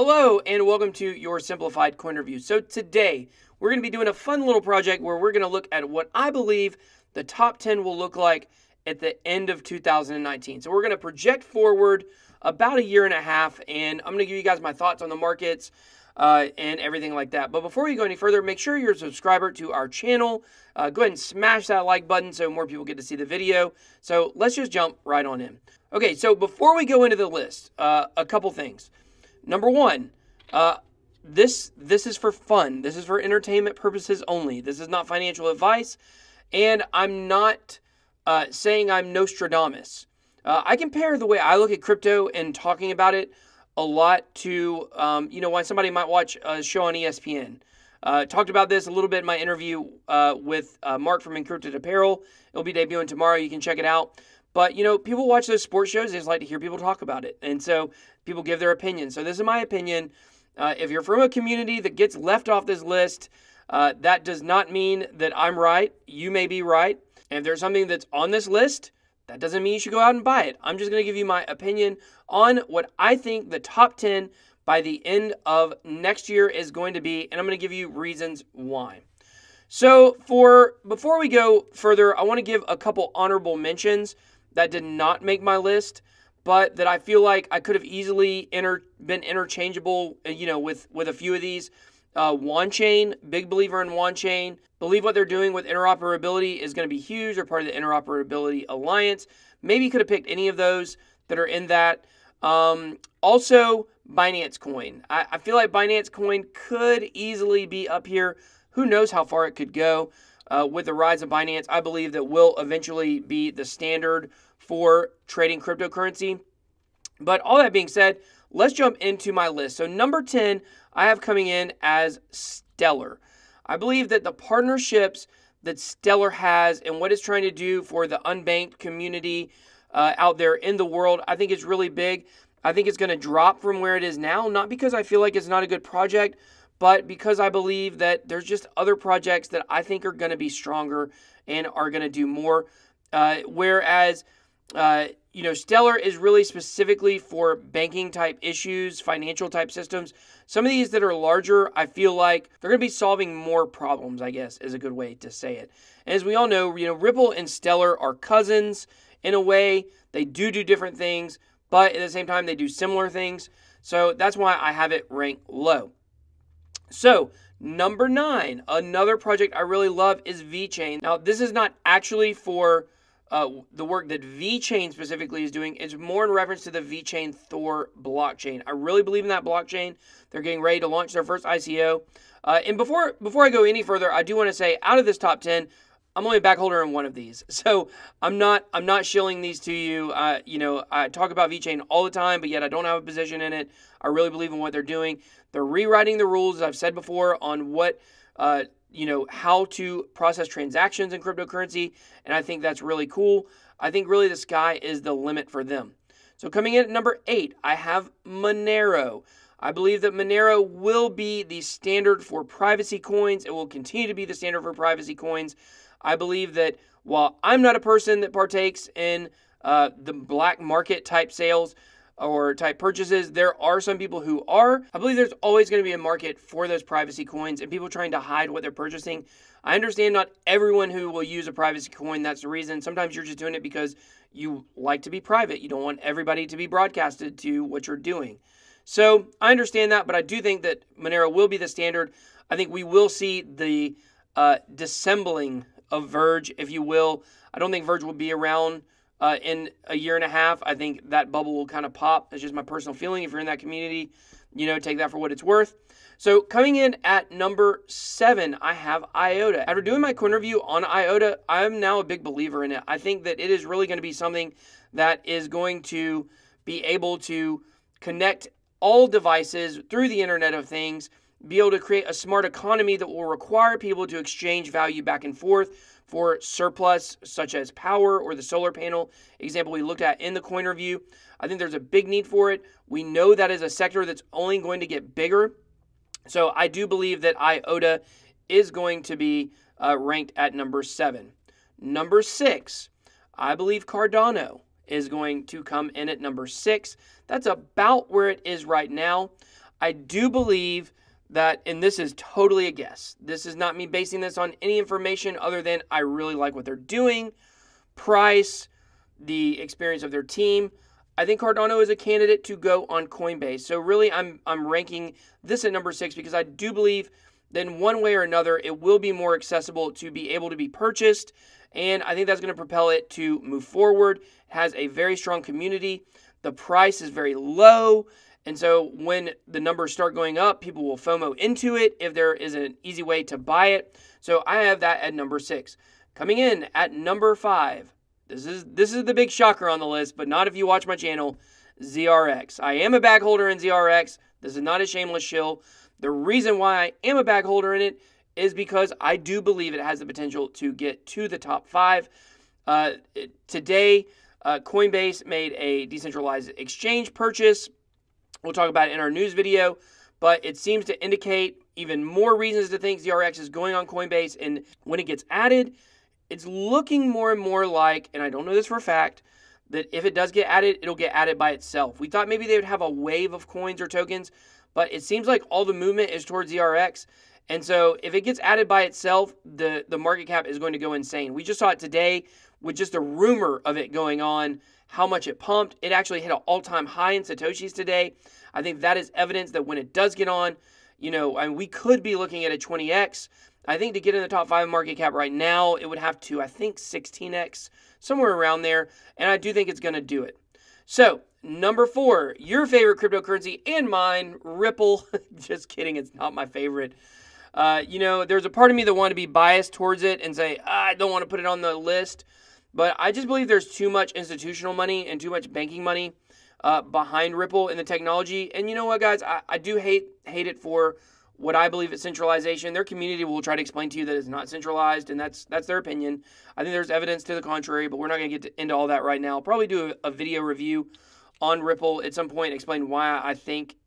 Hello and welcome to Your Simplified Coin Review. So today we're going to be doing a fun little project where we're going to look at what I believe the top 10 will look like at the end of 2019. So we're going to project forward about a year and a half, and I'm going to give you guys my thoughts on the markets and everything like that. But before we go any further, make sure you're a subscriber to our channel. Go ahead and smash that like button so more people get to see the video. So let's just jump right on in. Okay, so before we go into the list, a couple things. Number one, this is for fun. This is for entertainment purposes only. This is not financial advice, and I'm not saying I'm Nostradamus. I compare the way I look at crypto and talking about it a lot to, why somebody might watch a show on ESPN. Talked about this a little bit in my interview with Mark from Encrypted Apparel. It'll be debuting tomorrow. You can check it out. But, people watch those sports shows. They just like to hear people talk about it. And so people give their opinion. So this is my opinion. If you're from a community that gets left off this list, that does not mean that I'm right. You may be right. And if there's something that's on this list, that doesn't mean you should go out and buy it. I'm just going to give you my opinion on what I think the top 10 by the end of next year is going to be. And I'm going to give you reasons why. So before we go further, I want to give a couple honorable mentions that did not make my list, but that I feel like I could have easily been interchangeable, with a few of these. WanChain, big believer in WanChain. Believe what they're doing with interoperability is going to be huge. They're part of the Interoperability Alliance. Maybe you could have picked any of those that are in that. Also, Binance Coin. I feel like Binance Coin could easily be up here. Who knows how far it could go with the rise of Binance. I believe that will eventually be the standard for trading cryptocurrency. But all that being said, let's jump into my list. So number 10, I have coming in as Stellar. I believe that the partnerships that Stellar has and what it's trying to do for the unbanked community out there in the world, I think is really big. I think it's going to drop from where it is now, not because I feel like it's not a good project, but because I believe that there's just other projects that I think are going to be stronger and are going to do more. Whereas Stellar is really specifically for banking type issues, financial type systems. Some of these that are larger, I feel like they're going to be solving more problems, I guess, is a good way to say it. And as we all know, Ripple and Stellar are cousins in a way. They do different things, but at the same time, they do similar things. So that's why I have it ranked low. So number 9, another project I really love is VeChain. Now, this is not actually for the work that VeChain specifically is doing. It's more in reference to the VeChain Thor blockchain. I really believe in that blockchain. They're getting ready to launch their first ICO. And before I go any further, I do want to say, out of this top 10, I'm only a backholder in one of these. So I'm not shilling these to you. I talk about VeChain all the time, but yet I don't have a position in it. I really believe in what they're doing. They're rewriting the rules, as I've said before, on what how to process transactions in cryptocurrency, and I think that's really cool. I think really the sky is the limit for them. So coming in at number 8, I have Monero. I believe that Monero will be the standard for privacy coins. It will continue to be the standard for privacy coins. I believe that while I'm not a person that partakes in the black market type sales or type purchases, there are some people who are. I believe there's always going to be a market for those privacy coins and people trying to hide what they're purchasing. I understand not everyone who will use a privacy coin, that's the reason. Sometimes you're just doing it because you like to be private. You don't want everybody to be broadcasted to what you're doing. So I understand that, but I do think that Monero will be the standard. I think we will see the dissembling of Verge, if you will. I don't think Verge will be around in a year and a half. I think that bubble will kind of pop. It's just my personal feeling. If you're in that community, take that for what it's worth. So coming in at number 7, I have IOTA. After doing my coin review on IOTA, I'm now a big believer in it. I think that it is really going to be something that is going to be able to connect all devices through the Internet of Things, be able to create a smart economy that will require people to exchange value back and forth for surplus, such as power or the solar panel example we looked at in the coin review. I think there's a big need for it. We know that is a sector that's only going to get bigger. So I do believe that IOTA is going to be ranked at number 7. Number 6, I believe Cardano is going to come in at number 6. That's about where it is right now. I do believe that, and this is totally a guess, this is not me basing this on any information other than I really like what they're doing, price, the experience of their team. I think Cardano is a candidate to go on Coinbase. So really, I'm ranking this at number 6 because I do believe that in one way or another, it will be more accessible to be able to be purchased. And I think that's going to propel it to move forward. It has a very strong community. The price is very low. And so when the numbers start going up, people will FOMO into it if there is an easy way to buy it. So I have that at number 6. Coming in at number 5. This is the big shocker on the list, but not if you watch my channel, ZRX. I am a bag holder in ZRX. This is not a shameless shill. The reason why I am a bag holder in it is because I do believe it has the potential to get to the top 5. Today, Coinbase made a decentralized exchange purchase. We'll talk about it in our news video, but it seems to indicate even more reasons to think ZRX is going on Coinbase. And when it gets added, it's looking more and more like, and I don't know this for a fact, that if it does get added, it'll get added by itself. We thought maybe they would have a wave of coins or tokens, but it seems like all the movement is towards ZRX. And so if it gets added by itself, the market cap is going to go insane. We just saw it today with just a rumor of it going on, how much it pumped. It actually hit an all-time high in Satoshis today. I think that is evidence that when it does get on, and we could be looking at a 20x. I think to get in the top 5 market cap right now, it would have to, I think, 16x, somewhere around there. And I do think it's going to do it. So, number 4, your favorite cryptocurrency and mine, Ripple. Just kidding, it's not my favorite. There's a part of me that want to be biased towards it and say, I don't want to put it on the list. But I just believe there's too much institutional money and too much banking money behind Ripple and the technology. And you know what, guys? I do hate it for what I believe is centralization. Their community will try to explain to you that it's not centralized, and that's their opinion. I think there's evidence to the contrary, but we're not going to get into all that right now. I'll probably do a video review on Ripple at some point, explain why I think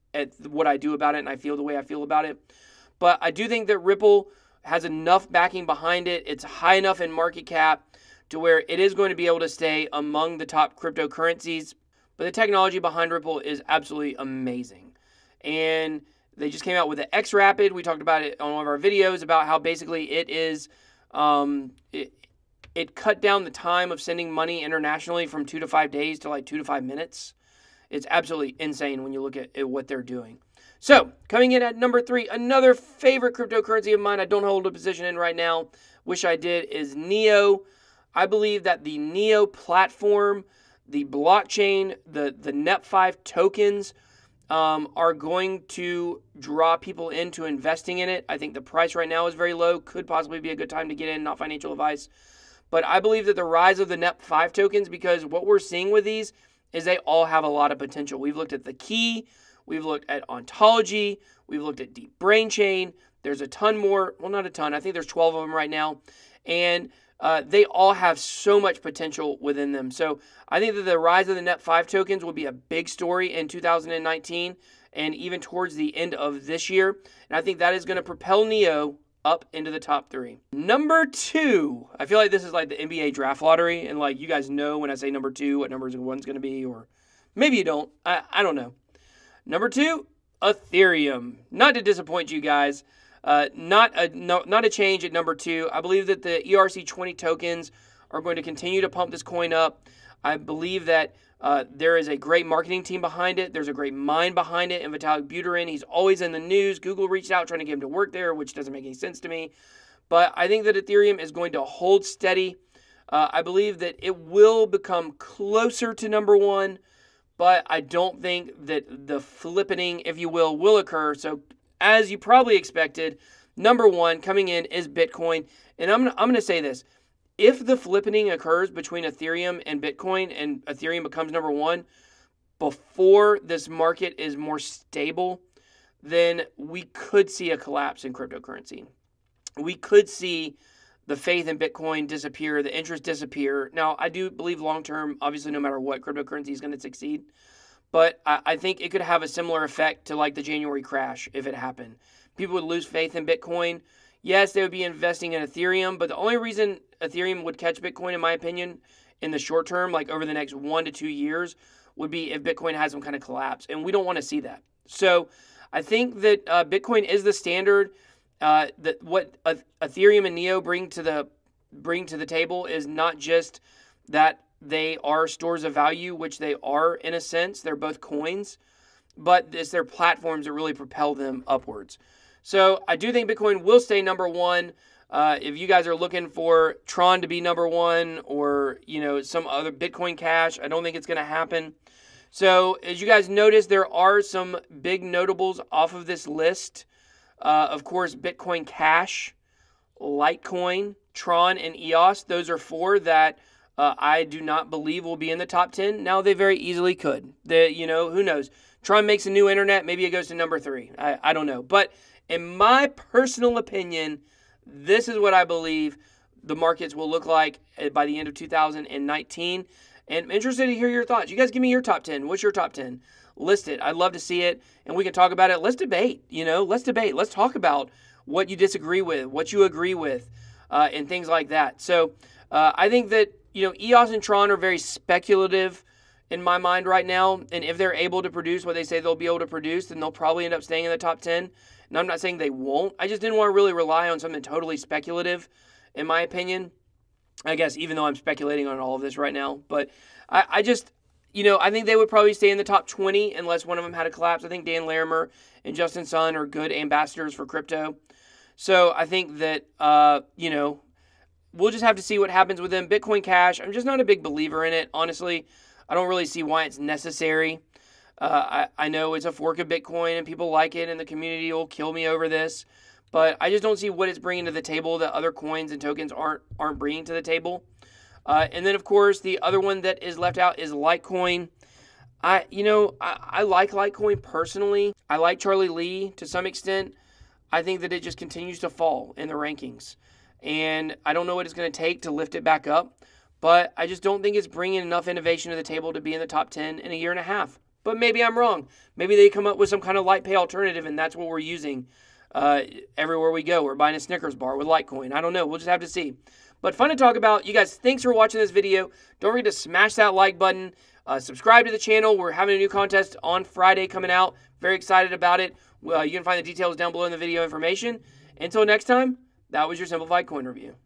what I do about it and I feel the way I feel about it. But I do think that Ripple has enough backing behind it. It's high enough in market cap to where it is going to be able to stay among the top cryptocurrencies. But the technology behind Ripple is absolutely amazing. And they just came out with the XRapid. We talked about it on one of our videos about how basically it is, it cut down the time of sending money internationally from 2 to 5 days to like 2 to 5 minutes. It's absolutely insane when you look at what they're doing. So, coming in at number 3, another favorite cryptocurrency of mine I don't hold a position in right now, wish I did, is Neo. I believe that the Neo platform, the blockchain, the NEP5 tokens are going to draw people into investing in it. I think the price right now is very low. Could possibly be a good time to get in, not financial advice. But I believe that the rise of the NEP5 tokens, because what we're seeing with these is they all have a lot of potential. We've looked at the Key. We've looked at Ontology. We've looked at Deep Brain Chain. There's a ton more. Well, not a ton. I think there's 12 of them right now. And they all have so much potential within them. So I think that the rise of the NEP5 tokens will be a big story in 2019 and even towards the end of this year. And I think that is going to propel Neo up into the top 3. Number 2. I feel like this is like the NBA draft lottery. And like you guys know when I say number 2, what number 1's going to be. Or maybe you don't. I don't know. Number 2, Ethereum. Not to disappoint you guys. Not a change at number 2. I believe that the ERC20 tokens are going to continue to pump this coin up. I believe that there is a great marketing team behind it. There's a great mind behind it. And Vitalik Buterin, he's always in the news. Google reached out trying to get him to work there, which doesn't make any sense to me. But I think that Ethereum is going to hold steady. I believe that it will become closer to number 1, but I don't think that the flippening, if you will occur. So as you probably expected, number 1 coming in is Bitcoin. And I'm going to say this. If the flippening occurs between Ethereum and Bitcoin and Ethereum becomes number 1 before this market is more stable, then we could see a collapse in cryptocurrency. We could see the faith in Bitcoin disappear, the interest disappear. Now, I do believe long-term, obviously, no matter what, cryptocurrency is going to succeed. But I think it could have a similar effect to like the January crash if it happened. People would lose faith in Bitcoin. Yes, they would be investing in Ethereum, but the only reason Ethereum would catch Bitcoin, in my opinion, in the short term, like over the next 1 to 2 years, would be if Bitcoin has some kind of collapse. And we don't want to see that. So I think that Bitcoin is the standard. That what Ethereum and Neo bring to the table is not just that they are stores of value, which they are in a sense. They're both coins, but it's their platforms that really propel them upwards. So I do think Bitcoin will stay number one. If you guys are looking for Tron to be number one, or some other Bitcoin Cash, I don't think it's going to happen. So as you guys notice, there are some big notables off of this list. Of course, Bitcoin Cash, Litecoin, Tron, and EOS. Those are 4 that I do not believe will be in the top 10. Now, they very easily could. Who knows? Tron makes a new internet. Maybe it goes to number 3. I don't know. But in my personal opinion, this is what I believe the markets will look like by the end of 2019. And I'm interested to hear your thoughts. You guys give me your top 10. What's your top 10? List it. I'd love to see it, and we can talk about it. Let's debate. Let's debate. Let's talk about what you disagree with, what you agree with, and things like that. So I think that EOS and Tron are very speculative in my mind right now, and if they're able to produce what they say they'll be able to produce, then they'll probably end up staying in the top 10. And I'm not saying they won't. I just didn't want to really rely on something totally speculative, in my opinion. I guess, even though I'm speculating on all of this right now. But I just, I think they would probably stay in the top 20 unless one of them had a collapse. I think Dan Larimer and Justin Sun are good ambassadors for crypto. So I think that, we'll just have to see what happens with them. Bitcoin Cash, I'm just not a big believer in it, honestly. I don't really see why it's necessary. I know it's a fork of Bitcoin and people like it and the community will kill me over this. But I just don't see what it's bringing to the table that other coins and tokens aren't bringing to the table. And then, of course, the other one that is left out is Litecoin. I like Litecoin personally. I like Charlie Lee to some extent. I think that it just continues to fall in the rankings. And I don't know what it's going to take to lift it back up. But I just don't think it's bringing enough innovation to the table to be in the top 10 in a year and a half. But maybe I'm wrong. Maybe they come up with some kind of light pay alternative, and that's what we're using. Everywhere we go, we're buying a Snickers bar with Litecoin. I don't know. We'll just have to see. But fun to talk about. You guys, thanks for watching this video. Don't forget to smash that like button. Subscribe to the channel. We're having a new contest on Friday coming out. Very excited about it. Well, you can find the details down below in the video information. Until next time, that was your Simplified Coin Review.